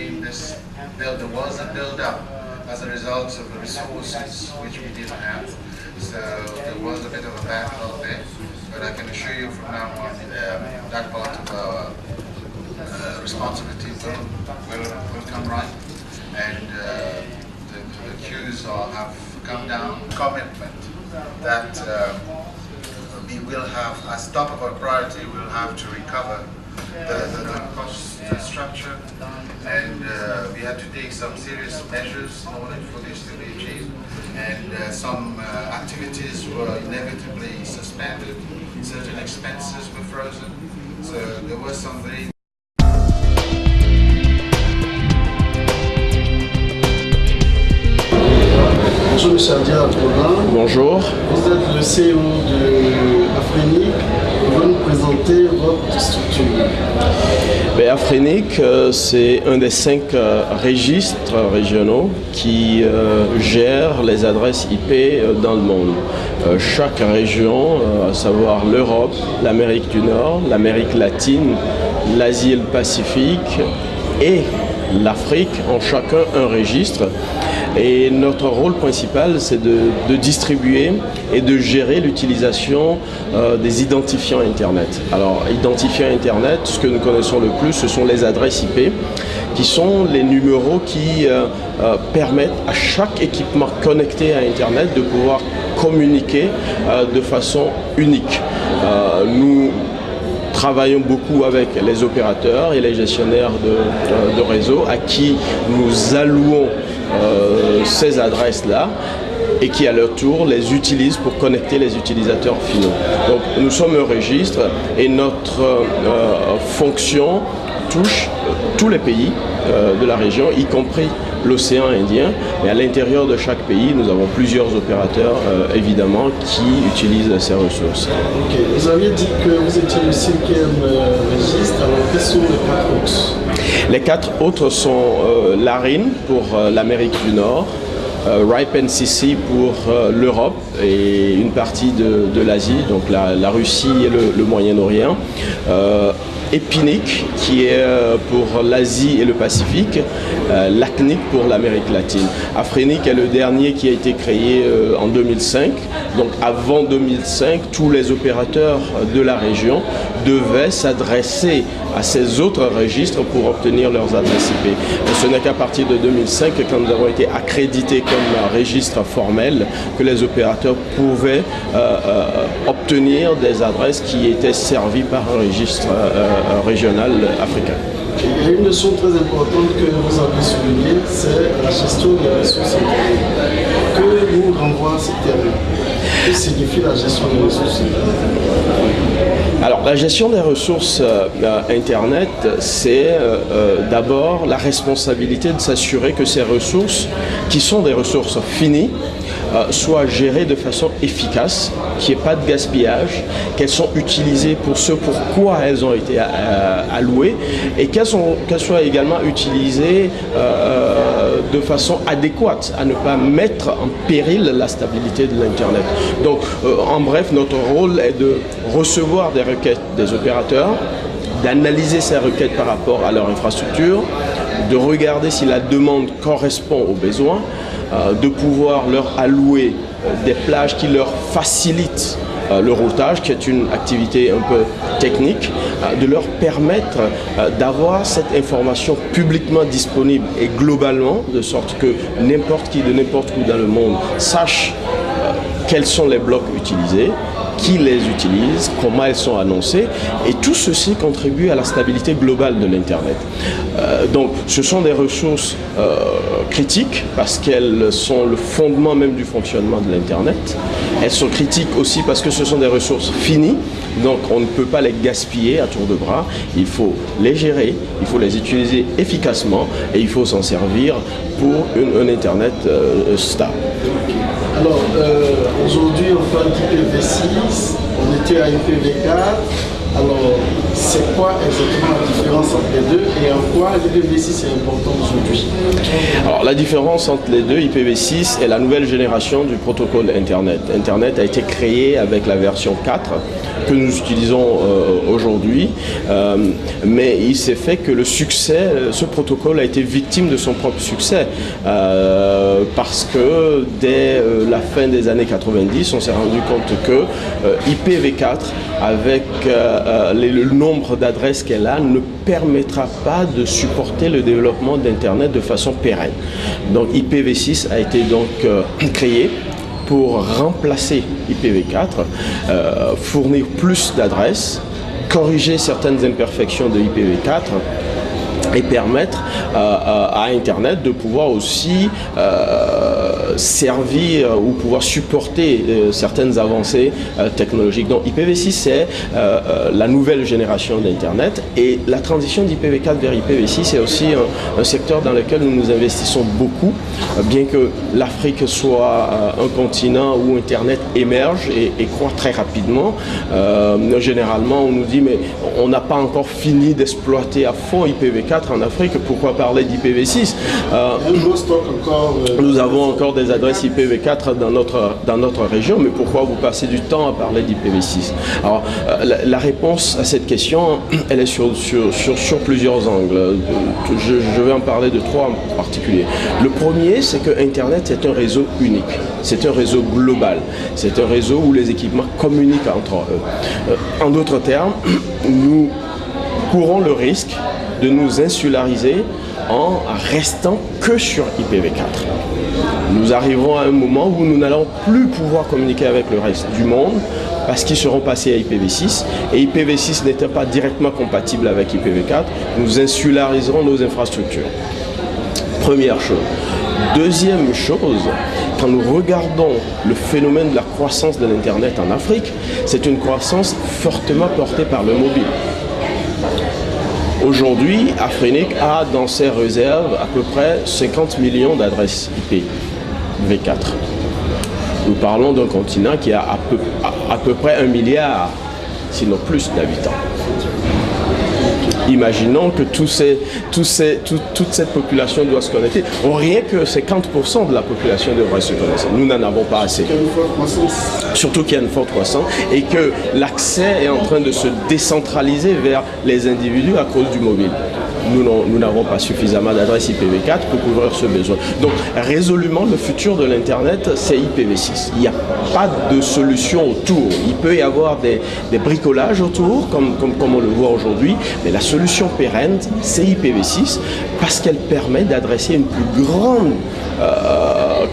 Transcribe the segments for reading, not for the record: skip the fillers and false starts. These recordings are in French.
been there was a build-up as a result of the resources which we didn't have. So there was a bit of a backlog there, but I can assure you from now on that part of our responsibility will come right, and the queues have come down. Commitment that we will have, as top of our priority, we'll have to recover the cost structure, and we had to take some serious measures in order for this to be achieved, and some activities were inevitably suspended, certain expenses were frozen, so there was some very Bonjour M. Abdia Apollin. Bonjour. Vous êtes le CEO de Afrinic. Vous pouvez nous présenter votre structure? Afrinic, c'est un des 5 registres régionaux qui gèrent les adresses IP dans le monde. Chaque région, à savoir l'Europe, l'Amérique du Nord, l'Amérique latine, l'Asie et le Pacifique et l'Afrique ont chacun un registre. Et notre rôle principal, c'est de distribuer et de gérer l'utilisation des identifiants Internet. Alors, identifiants Internet, ce que nous connaissons le plus, ce sont les adresses IP, qui sont les numéros qui permettent à chaque équipement connecté à Internet de pouvoir communiquer de façon unique. Nous travaillons beaucoup avec les opérateurs et les gestionnaires de réseau à qui nous allouons ces adresses-là et qui à leur tour les utilisent pour connecter les utilisateurs finaux. Donc nous sommes un registre et notre fonction touche tous les pays de la région, y compris l'océan Indien. Mais à l'intérieur de chaque pays, nous avons plusieurs opérateurs évidemment qui utilisent ces ressources. Ok, vous aviez dit que vous étiez le 5e registre, alors quels sont les 4 autres? Les 4 autres sont l'ARIN pour l'Amérique du Nord, RIPE-NCC pour l'Europe et une partie de l'Asie, donc la Russie et le Moyen-Orient. EPINIC qui est pour l'Asie et le Pacifique, l'ACNIC pour l'Amérique latine. Afrinic est le dernier qui a été créé en 2005. Donc avant 2005, tous les opérateurs de la région devaient s'adresser à ces autres registres pour obtenir leurs adresses IP. Et ce n'est qu'à partir de 2005, quand nous avons été accrédités comme registre formel, que les opérateurs pouvaient obtenir des adresses qui étaient servies par un registre régional africain. Il y a une notion très importante que vous avez soulignée, c'est la gestion des ressources internes. Que nous renvoie ce terme? Que signifie la gestion des ressources internes? Alors, la gestion des ressources Internet, c'est d'abord la responsabilité de s'assurer que ces ressources, qui sont des ressources finies, soient gérées de façon efficace, qu'il n'y ait pas de gaspillage, qu'elles sont utilisées pour ce pourquoi elles ont été allouées et qu'elles soient également utilisées de façon adéquate, à ne pas mettre en péril la stabilité de l'Internet. Donc, en bref, notre rôle est de recevoir des requêtes des opérateurs, d'analyser ces requêtes par rapport à leur infrastructure, de regarder si la demande correspond aux besoins, de pouvoir leur allouer des plages qui leur facilitent le routage, qui est une activité un peu technique, de leur permettre d'avoir cette information publiquement disponible et globalement, de sorte que n'importe qui de n'importe où dans le monde sache quels sont les blocs utilisés, qui les utilise, comment elles sont annoncées, et tout ceci contribue à la stabilité globale de l'Internet. Donc ce sont des ressources critiques parce qu'elles sont le fondement même du fonctionnement de l'Internet. Elles sont critiques aussi parce que ce sont des ressources finies, donc on ne peut pas les gaspiller à tour de bras. Il faut les gérer, il faut les utiliser efficacement et il faut s'en servir pour un Internet stable. Alors, aujourd'hui, on parle d'IPv6, on était à IPv4. Alors, c'est quoi exactement la différence entre les deux et en quoi l'IPv6 est important aujourd'hui? Alors, la différence entre les deux, IPv6 est la nouvelle génération du protocole Internet. Internet a été créé avec la version 4 que nous utilisons aujourd'hui, mais il s'est fait que le succès, ce protocole a été victime de son propre succès, parce que dès la fin des années 90, on s'est rendu compte que IPv4, avec le nombre d'adresses qu'elle a, ne permettra pas de supporter le développement d'Internet de façon pérenne. Donc IPv6 a été donc créé pour remplacer IPv4, fournir plus d'adresses, corriger certaines imperfections de IPv4 et permettre à Internet de pouvoir aussi servir ou pouvoir supporter certaines avancées technologiques. Donc IPv6 c'est la nouvelle génération d'Internet, et la transition d'IPv4 vers IPv6 c'est aussi un secteur dans lequel nous nous investissons beaucoup, bien que l'Afrique soit un continent où Internet émerge et croît très rapidement. Généralement on nous dit mais on n'a pas encore fini d'exploiter à fond IPv4 en Afrique, pourquoi parler d'IPv6? Nous avons encore des adresses IPv4 dans notre région, mais pourquoi vous passez du temps à parler d'IPv6? Alors, la réponse à cette question, elle est sur plusieurs angles. Je vais en parler de trois en particulier. Le premier, c'est que Internet est un réseau unique. C'est un réseau global. C'est un réseau où les équipements communiquent entre eux. En d'autres termes, nous courons le risque de nous insulariser en restant que sur IPv4. Nous arriverons à un moment où nous n'allons plus pouvoir communiquer avec le reste du monde parce qu'ils seront passés à IPv6, et IPv6 n'étant pas directement compatible avec IPv4, nous insulariserons nos infrastructures. Première chose. Deuxième chose, quand nous regardons le phénomène de la croissance de l'Internet en Afrique, c'est une croissance fortement portée par le mobile. Aujourd'hui, Afrinic a dans ses réserves à peu près 50 millions d'adresses IPv4. Nous parlons d'un continent qui a à peu près 1 milliard, sinon plus, d'habitants. Imaginons que toute cette population doit se connecter. Rien que 50% de la population devrait se connecter. Nous n'en avons pas assez. Surtout qu'il y a une forte croissance et que l'accès est en train de se décentraliser vers les individus à cause du mobile. Nous n'avons pas suffisamment d'adresses IPv4 pour couvrir ce besoin. Donc résolument, le futur de l'Internet, c'est IPv6. Il n'y a pas de solution autour. Il peut y avoir des bricolages autour, comme on le voit aujourd'hui, mais la solution pérenne, c'est IPv6 parce qu'elle permet d'adresser une plus grande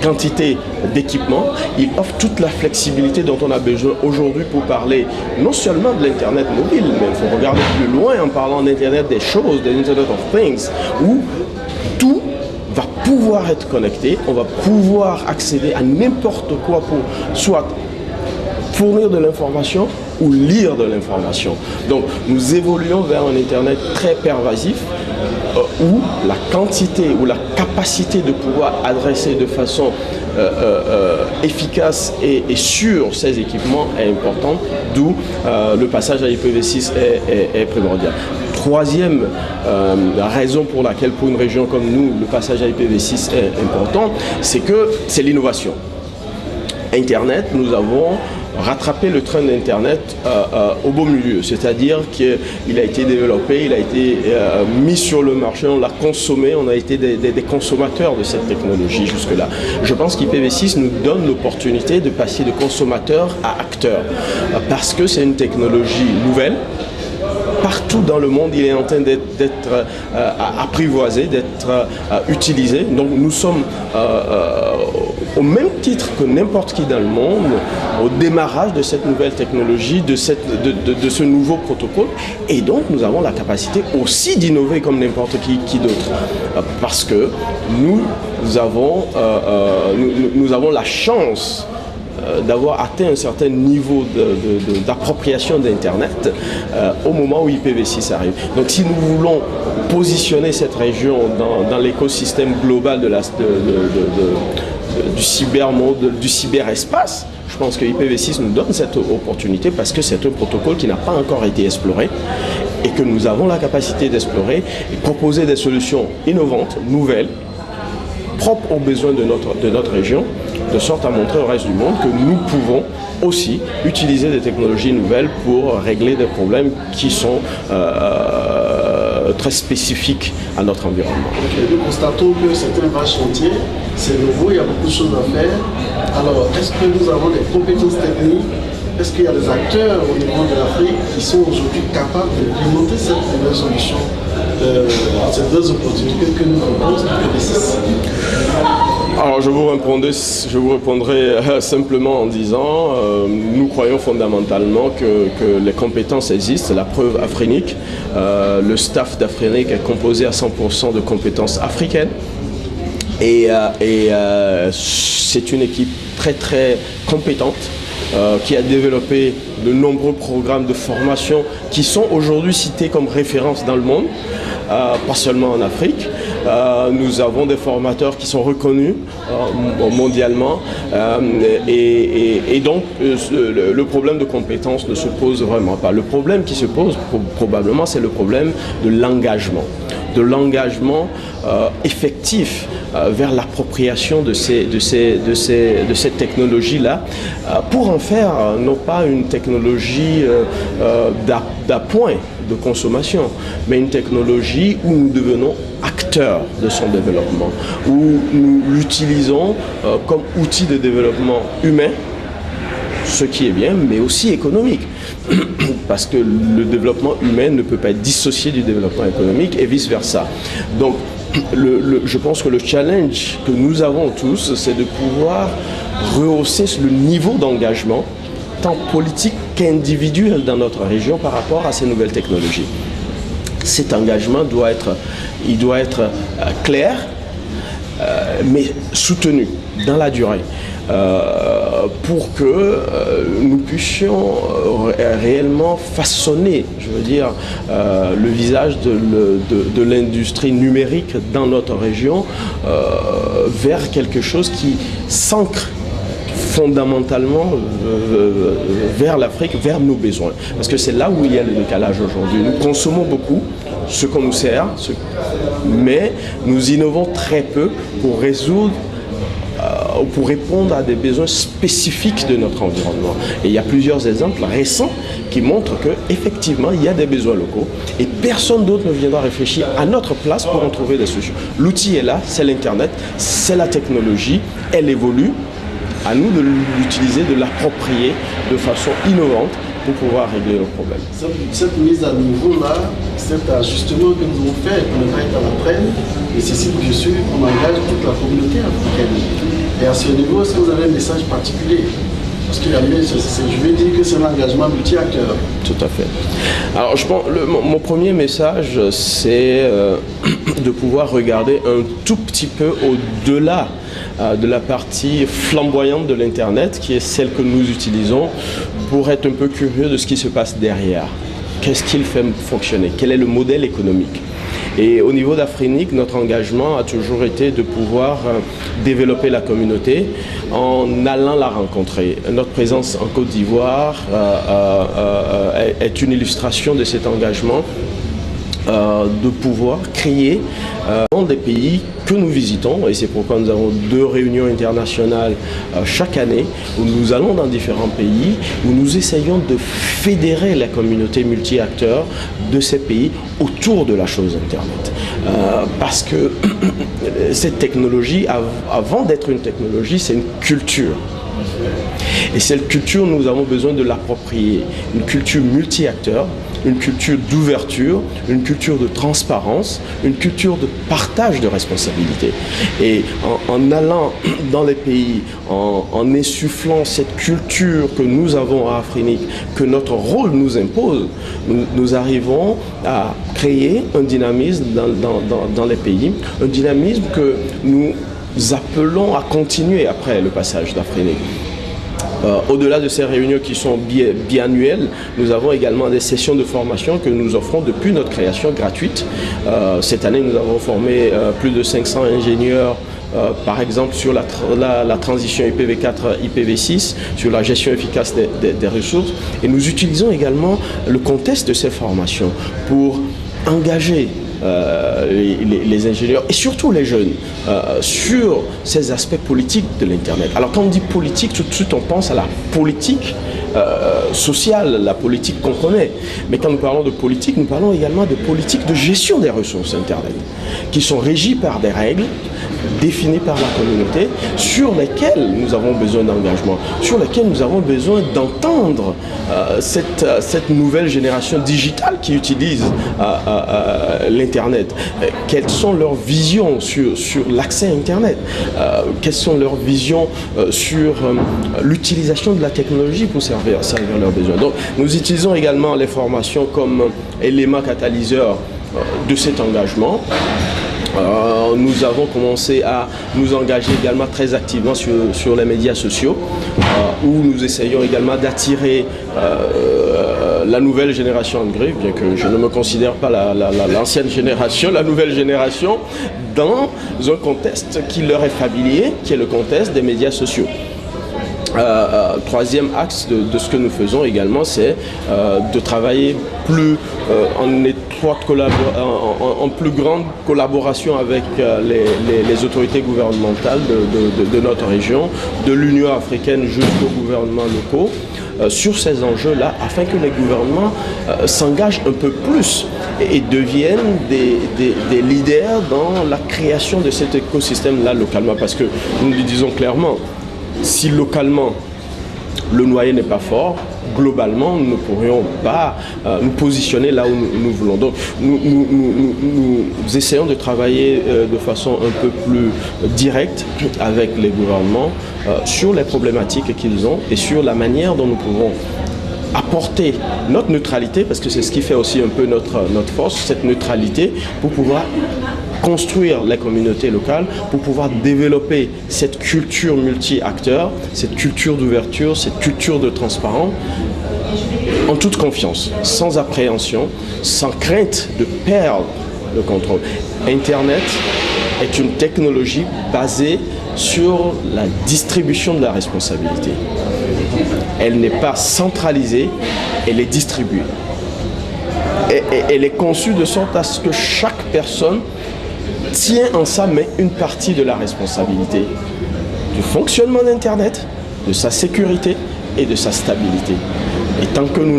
quantité d'équipements. Il offre toute la flexibilité dont on a besoin aujourd'hui pour parler non seulement de l'Internet mobile, mais il faut regarder plus loin en parlant d'Internet des choses, de l'Internet of Things, où tout va pouvoir être connecté, on va pouvoir accéder à n'importe quoi pour soit fournir de l'information ou lire de l'information. Donc nous évoluons vers un Internet très pervasif où la quantité ou la capacité de pouvoir adresser de façon efficace et sûre ces équipements est importante, d'où le passage à IPv6 est primordial. Troisième raison pour laquelle pour une région comme nous le passage à IPv6 est important, c'est que c'est l'innovation. Internet, nous avons rattraper le train d'Internet au beau milieu, c'est-à-dire qu'il a été développé, il a été mis sur le marché, on l'a consommé, on a été des consommateurs de cette technologie jusque-là. Je pense qu'IPv6 nous donne l'opportunité de passer de consommateur à acteur, parce que c'est une technologie nouvelle. Partout dans le monde, il est en train d'être apprivoisé, d'être utilisé. Donc nous sommes au même titre que n'importe qui dans le monde au démarrage de cette nouvelle technologie, de ce nouveau protocole. Et donc nous avons la capacité aussi d'innover comme n'importe qui d'autre. Parce que nous avons la chance d'avoir atteint un certain niveau d'appropriation d'Internet au moment où IPv6 arrive. Donc si nous voulons positionner cette région dans l'écosystème global du cybermonde, du cyberespace, je pense que IPv6 nous donne cette opportunité parce que c'est un protocole qui n'a pas encore été exploré et que nous avons la capacité d'explorer et proposer des solutions innovantes, nouvelles, propre aux besoins de notre région, de sorte à montrer au reste du monde que nous pouvons aussi utiliser des technologies nouvelles pour régler des problèmes qui sont très spécifiques à notre environnement. Nous constatons que c'est un vaste chantier, c'est nouveau, il y a beaucoup de choses à faire. Alors, est-ce que nous avons des compétences techniques? Est-ce qu'il y a des acteurs au niveau de l'Afrique qui sont aujourd'hui capables d'implémenter cette nouvelle solution, ces deux opportunités que nous proposons Alors je vous répondrai simplement en disant nous croyons fondamentalement que les compétences existent. La preuve Afrinic, le staff d'Afrinic est composé à 100% de compétences africaines et c'est une équipe très très compétente qui a développé de nombreux programmes de formation qui sont aujourd'hui cités comme références dans le monde, pas seulement en Afrique. Nous avons des formateurs qui sont reconnus mondialement et donc le problème de compétences ne se pose vraiment pas. Le problème qui se pose probablement, c'est le problème de l'engagement effectif vers l'appropriation de cette technologie-là pour en faire non pas une technologie d'appoint de consommation, mais une technologie où nous devenons acteurs de son développement, où nous l'utilisons comme outil de développement humain, ce qui est bien, mais aussi économique. Parce que le développement humain ne peut pas être dissocié du développement économique et vice-versa. Donc, je pense que le challenge que nous avons tous, c'est de pouvoir rehausser le niveau d'engagement, tant politique qu'individuel dans notre région par rapport à ces nouvelles technologies. Cet engagement doit être clair, mais soutenu dans la durée. Pour que nous puissions réellement façonner, je veux dire, le visage de l'industrie numérique dans notre région vers quelque chose qui s'ancre fondamentalement vers l'Afrique, vers nos besoins. Parce que c'est là où il y a le décalage aujourd'hui. Nous consommons beaucoup ce qu'on nous sert, mais nous innovons très peu pour résoudre pour répondre à des besoins spécifiques de notre environnement. Et il y a plusieurs exemples récents qui montrent qu'effectivement, il y a des besoins locaux et personne d'autre ne viendra réfléchir à notre place pour en trouver des solutions. L'outil est là, c'est l'Internet, c'est la technologie, elle évolue. À nous de l'utiliser, de l'approprier de façon innovante pour pouvoir régler nos problèmes. Cette mise à niveau-là, cet ajustement que nous devons faire pour ne pas être à la traîne, nécessite bien sûr qu'on engage toute la communauté africaine. Et à ce niveau, est-ce que vous avez un message particulier? Parce que je vais dire que c'est un engagement multi-acteur. Tout à fait. Alors, je pense, mon premier message, c'est de pouvoir regarder un tout petit peu au-delà de la partie flamboyante de l'Internet, qui est celle que nous utilisons, pour être un peu curieux de ce qui se passe derrière. Qu'est-ce qu'il fait fonctionner? Quel est le modèle économique? Et au niveau d'Afrinic, notre engagement a toujours été de pouvoir développer la communauté en allant la rencontrer. Notre présence en Côte d'Ivoire est une illustration de cet engagement de pouvoir créer dans des pays que nous visitons, et c'est pourquoi nous avons 2 réunions internationales chaque année où nous allons dans différents pays, où nous essayons de fédérer la communauté multi-acteurs de ces pays autour de la chose Internet. Parce que cette technologie, avant d'être une technologie, c'est une culture. Et cette culture, nous avons besoin de l'approprier. Une culture multi-acteurs, une culture d'ouverture, une culture de transparence, une culture de partage de responsabilités. Et en allant dans les pays, en insufflant cette culture que nous avons à Afrinic, que notre rôle nous impose, nous arrivons à créer un dynamisme dans les pays, un dynamisme que nous appelons à continuer après le passage d'Afrinic. Au-delà de ces réunions qui sont biannuelles, nous avons également des sessions de formation que nous offrons depuis notre création gratuite. Cette année, nous avons formé plus de 500 ingénieurs, par exemple sur la transition IPv4, IPv6, sur la gestion efficace des ressources. Et nous utilisons également le contexte de ces formations pour engager les ingénieurs et surtout les jeunes sur ces aspects politiques de l'Internet. Alors quand on dit politique, tout de suite on pense à la politique sociale, la politique qu'on connaît. Mais quand nous parlons de politique, nous parlons également de politique de gestion des ressources Internet, qui sont régies par des règles définies par la communauté, sur lesquelles nous avons besoin d'engagement, sur lesquelles nous avons besoin d'entendre cette nouvelle génération digitale qui utilise l'Internet. Quelles sont leurs visions sur l'accès à Internet? Quelles sont leurs visions sur l'utilisation de la technologie pour servir leurs besoins? Donc, nous utilisons également les formations comme élément catalyseur de cet engagement. Nous avons commencé à nous engager également très activement sur les médias sociaux, où nous essayons également d'attirer la nouvelle génération en gris, bien que je ne me considère pas l'ancienne génération, la nouvelle génération, dans un contexte qui leur est familier, qui est le contexte des médias sociaux. Troisième axe de ce que nous faisons également, c'est de travailler plus en plus grande collaboration avec les autorités gouvernementales de notre région, de l'Union africaine jusqu'aux gouvernements locaux, sur ces enjeux-là, afin que les gouvernements s'engagent un peu plus et deviennent des leaders dans la création de cet écosystème-là localement. Parce que nous le disons clairement, si localement le noyau n'est pas fort, globalement nous ne pourrions pas nous positionner là où nous voulons. Donc nous essayons de travailler de façon un peu plus directe avec les gouvernements sur les problématiques qu'ils ont et sur la manière dont nous pouvons apporter notre neutralité, parce que c'est ce qui fait aussi un peu notre force, cette neutralité, pour pouvoir construire les communautés locales, pour pouvoir développer cette culture multi-acteurs, cette culture d'ouverture, cette culture de transparence, en toute confiance, sans appréhension, sans crainte de perdre le contrôle. Internet est une technologie basée sur la distribution de la responsabilité. Elle n'est pas centralisée, elle est distribuée. Et elle est conçue de sorte à ce que chaque personne tient en sa main une partie de la responsabilité du fonctionnement d'Internet, de sa sécurité et de sa stabilité. Et tant que nous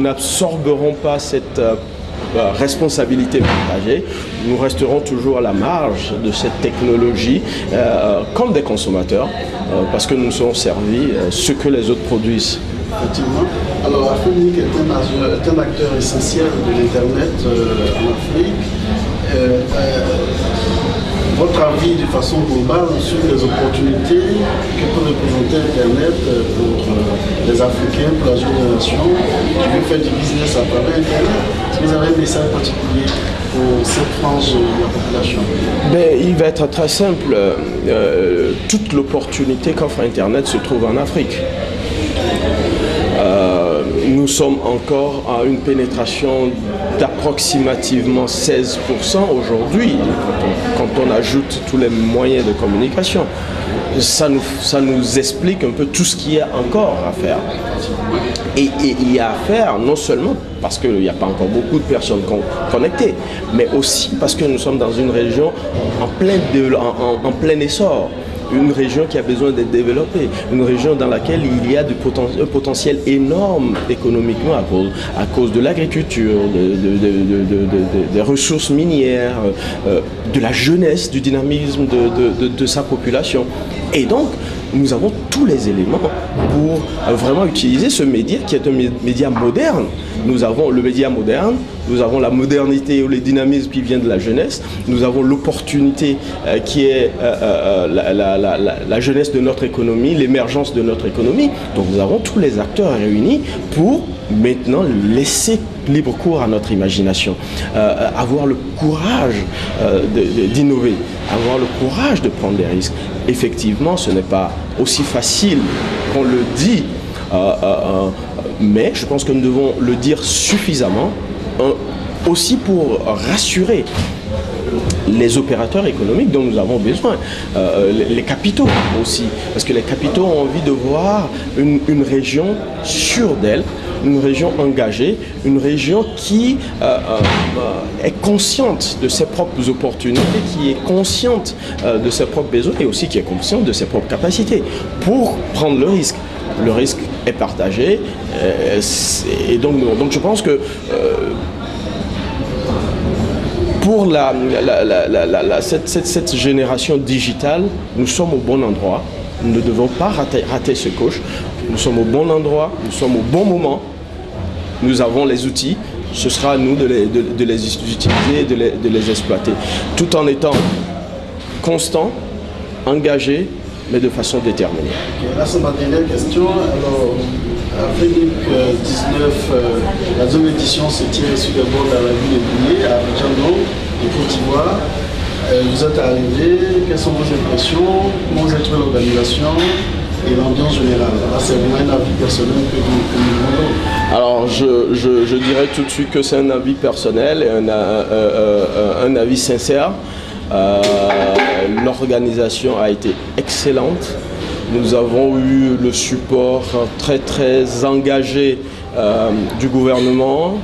n'absorberons pas cette responsabilité partagée, nous resterons toujours à la marge de cette technologie comme des consommateurs, parce que nous serons servis ce que les autres produisent. Effectivement. Alors, Afrique est un acteur essentiel de l'Internet en Afrique. Votre avis de façon globale sur les opportunités que peut représenter Internet pour les Africains, pour la génération qui veut faire du business à travers Internet? Est-ce que vous avez un message particulier pour cette frange de la population? Il va être très simple. Toute l'opportunité qu'offre Internet se trouve en Afrique. Nous sommes encore à une pénétration d'approximativement 16% aujourd'hui, quand on ajoute tous les moyens de communication. Ça nous explique un peu tout ce qu'il y a encore à faire. Et il y a à faire non seulement parce qu'il n'y a pas encore beaucoup de personnes connectées, mais aussi parce que nous sommes dans une région en plein essor. Une région qui a besoin d'être développée, une région dans laquelle il y a un potentiel énorme économiquement à cause de l'agriculture, des ressources minières, de la jeunesse, du dynamisme de sa population. Et donc, nous avons tous les éléments pour vraiment utiliser ce média qui est un média moderne. Nous avons le média moderne, nous avons la modernité ou le dynamisme qui vient de la jeunesse, nous avons l'opportunité qui est la jeunesse de notre économie, l'émergence de notre économie. Donc nous avons tous les acteurs réunis pour maintenant laisser libre cours à notre imagination, avoir le courage d'innover, avoir le courage de prendre des risques. Effectivement, ce n'est pas aussi facile qu'on le dit, mais je pense que nous devons le dire suffisamment, aussi pour rassurer les opérateurs économiques dont nous avons besoin, les capitaux aussi, parce que les capitaux ont envie de voir une région sûre d'elle, une région engagée, une région qui est consciente de ses propres opportunités, qui est consciente de ses propres besoins et aussi qui est consciente de ses propres capacités pour prendre le risque. Le risque est partagé et donc je pense que pour cette génération digitale, nous sommes au bon endroit. Nous ne devons pas rater ce coche. Nous sommes au bon endroit, nous sommes au bon moment. Nous avons les outils. Ce sera à nous de les utiliser, de les exploiter. Tout en étant constant, engagé, mais de façon déterminée. Okay, là, c'est ma dernière question. Alors, après 2019, la deuxième édition se tient sur les bords de la ville de Bouillé, à Abidjan, en Côte d'Ivoire. Vous êtes arrivé, quelles sont vos impressions? Comment vous avez trouvé l'organisation et l'ambiance générale? Là, c'est vraiment un avis personnel que nous demandons. Alors, je dirais tout de suite que c'est un avis personnel et un avis sincère. L'organisation a été excellente. Nous avons eu le support très engagé du gouvernement,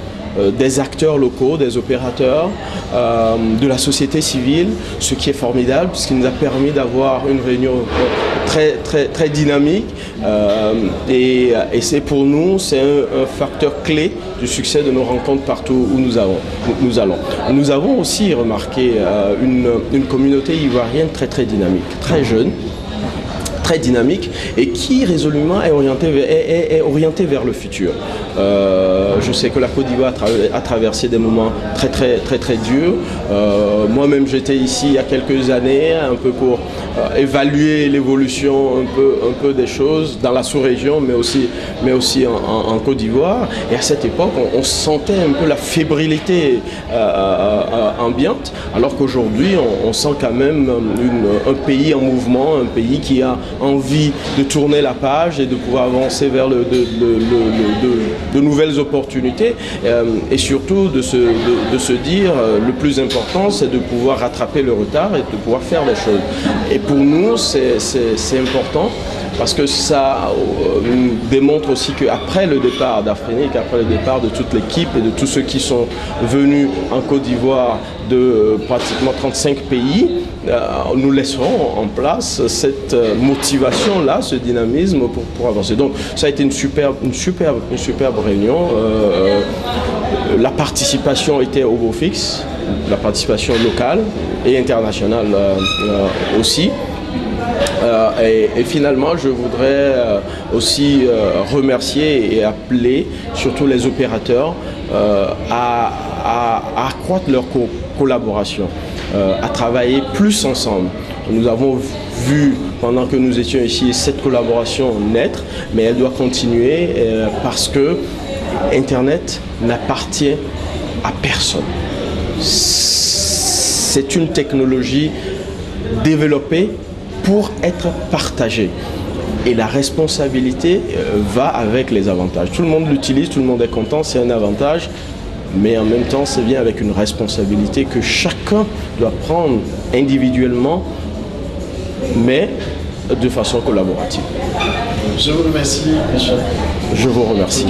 des acteurs locaux, des opérateurs, de la société civile, ce qui est formidable puisqu'il nous a permis d'avoir une réunion très dynamique et c'est pour nous, c'est un facteur clé du succès de nos rencontres partout où nous allons. Nous avons aussi remarqué une communauté ivoirienne très dynamique, très jeune, très dynamique et qui résolument est orientée vers le futur. Je sais que la Côte d'Ivoire a traversé des moments très durs. Moi-même j'étais ici il y a quelques années un peu pour évaluer l'évolution un peu des choses dans la sous-région mais aussi en Côte d'Ivoire, et à cette époque on sentait un peu la fébrilité ambiante, alors qu'aujourd'hui on sent quand même un pays en mouvement, un pays qui a envie de tourner la page et de pouvoir avancer vers de nouvelles opportunités et surtout de se dire le plus important c'est de pouvoir rattraper le retard et de pouvoir faire les choses. Et pour nous c'est important parce que ça démontre aussi qu'après le départ d'Afrique, après le départ de toute l'équipe et de tous ceux qui sont venus en Côte d'Ivoire de pratiquement 35 pays, nous laisserons en place cette motivation-là, ce dynamisme pour avancer. Donc ça a été une superbe réunion. La participation était au beau fixe, la participation locale et internationale aussi. Et finalement, je voudrais aussi remercier et appeler surtout les opérateurs à accroître leur collaboration, à travailler plus ensemble. Nous avons vu pendant que nous étions ici cette collaboration naître, mais elle doit continuer parce que Internet n'appartient à personne. C'est une technologie développée pour être partagée. Et la responsabilité va avec les avantages. Tout le monde l'utilise, tout le monde est content, c'est un avantage. Mais en même temps, c'est bien avec une responsabilité que chacun doit prendre individuellement, mais de façon collaborative. Je vous remercie, Michel. Je vous remercie.